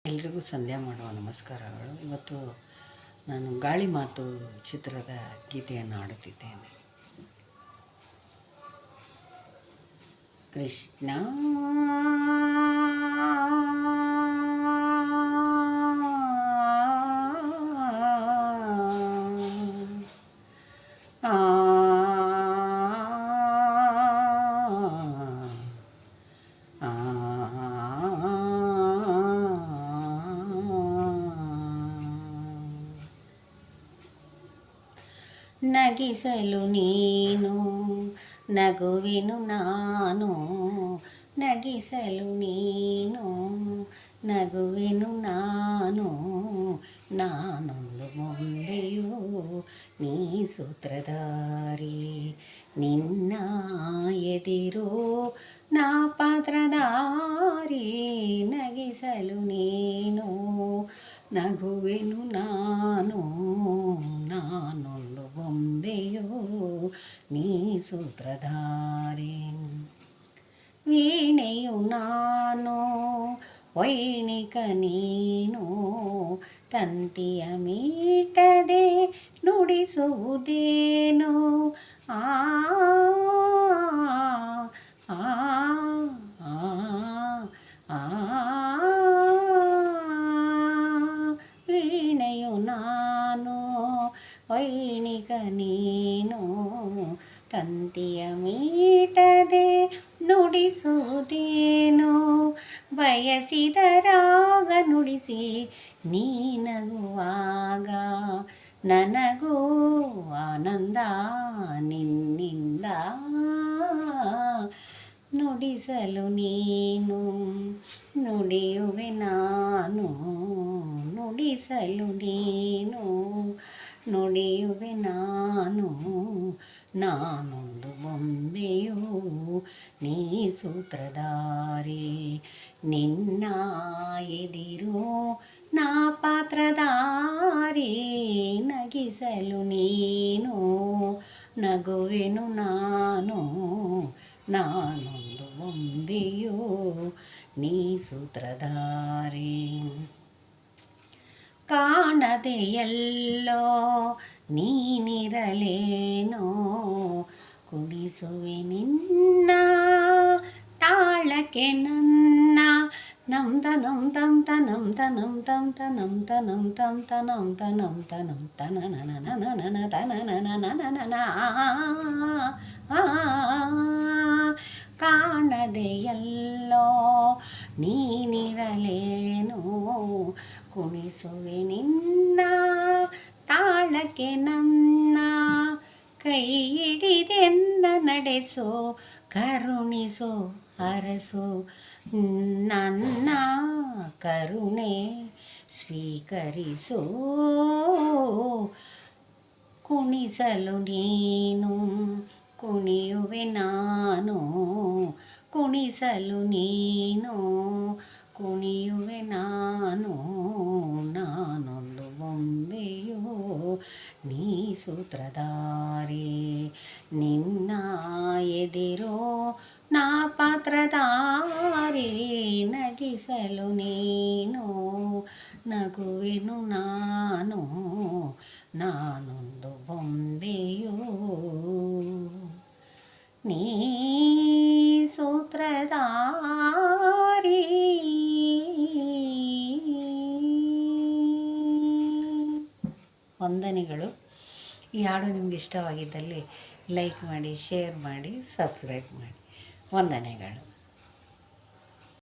ಎಲ್ರಿಗೂ ಸಂಧ್ಯಾ ಮಾಡುವ ನಮಸ್ಕಾರಗಳು. ಇವತ್ತು ನಾನು ಗಾಳಿ ಮಾತು ಚಿತ್ರದ ಗೀತೆಯನ್ನು ಹಾಡುತ್ತಿದ್ದೇನೆ. ಕೃಷ್ಣ ನಗಿಸಲು ನೀನು ನಗುವೆನು ನಾನು, ನಗಿಸಲು ನೀನು ನಗುವೆನು ನಾನು, ನಾನೊಂದು ಬೊಂಬೆಯು ನೀ ಸೂತ್ರಧಾರಿ, ನಿನ್ನ ಎದಿರು ನಾ ಪಾತ್ರಧಾರಿ. ನಗಿಸಲು ನೀನು ನಗುವೆನು ನಾನು, ನಾನೊಂದು ಬೊಂಬೆಯು ನೀ ಸೂತ್ರಧಾರಿ. ವೀಣೆಯು ನಾನು ವೈಣಿಕ ನೀನು, ತಂತಿಯ ಮೀಟದೆ ನುಡಿಸುವುದೇನು. ಆ ಆ ಆ ವೀಣೆಯು ನಾನು ವೈಣಿಕ ನೀನು, ತಂತಿಯ ಮೀಟದೆ ನುಡಿಸುವುದೇನು. ಬಯಸಿದ ರಾಗ ನುಡಿಸಿ ನೀ ನಗುವಾಗ, ನನಗೂ ಆನಂದ ನಿನ್ನಿಂದ. ನುಡಿಸಲು ನೀನು ನುಡಿಯುವೆ ನಾನು, ನುಡಿಸಲು ನೀನು ನುಡಿಯುವೆ ನಾನು, ನಾನೊಂದು ಬೊಂಬೆಯು ನೀ ಸೂತ್ರಧಾರಿ, ನಿನ್ನ ಎದಿರು ನಾ ಪಾತ್ರಧಾರಿ. ನಗಿಸಲು ನೀನು ನಗುವೆನು ನಾನು, ನಾನೊಂದು ಬೊಂಬೆಯು ನೀ ಸೂತ್ರಧಾರಿ. ಕಾಣದೆ ಎಲ್ಲೋ ನೀನಿರಲೇನೋ, ಕುಣಿಸುವೆ ನಿನ್ನ ತಾಳಕ್ಕೆ ನನ್ನ. ನಂ ತನಂ ತಂ ತನಂ ತನಂ ತಂ ತನಂ ತನಂ ತಂ ತನಂ ತನಂ ತನಂ ತನನನನನನ ತನನನನನನ. ಕಾಣದೆ ಎಲ್ಲೋ ನೀನಿರಲೇನೋ, ಕುಣಿಸುವೆ ನಿನ್ನ ತಾಳಕ್ಕೆ ನನ್ನ. ಕೈ ಹಿಡಿದೆನ್ನ ನಡೆಸೋ ಕರುಣಿಸೋ ಅರಸು, ನನ್ನ ಕರುಣೆ ಸ್ವೀಕರಿಸೋ. ಕುಣಿಸಲು ನೀನು ಕುಣಿಯುವೆ ನಾನು, ಕುಣಿಸಲು ನೀನು ಕುಣಿಯುವೆ ನಾನು, ನಾನೊಂದು ಬೊಂಬೆಯು ನೀ ಸೂತ್ರಧಾರಿ, ನಿನ್ನ ಎದಿರೋ ನಾ ಪಾತ್ರಧಾರಿ. ನಗಿಸಲು ನೀನು ನಗುವೆನು ನಾನು, ನಾನೊಂದು ಬೊಂಬೆಯು ನೀ ಸೂತ್ರಧಾರಿ. ವಂದನೆಗಳು. ಈ ಹಾಡು ನಿಮ್ಗೆ ಇಷ್ಟವಾಗಿದ್ದಲ್ಲಿ ಲೈಕ್ ಮಾಡಿ, ಶೇರ್ ಮಾಡಿ, ಸಬ್ಸ್ಕ್ರೈಬ್ ಮಾಡಿ. ವಂದನೆಗಳು.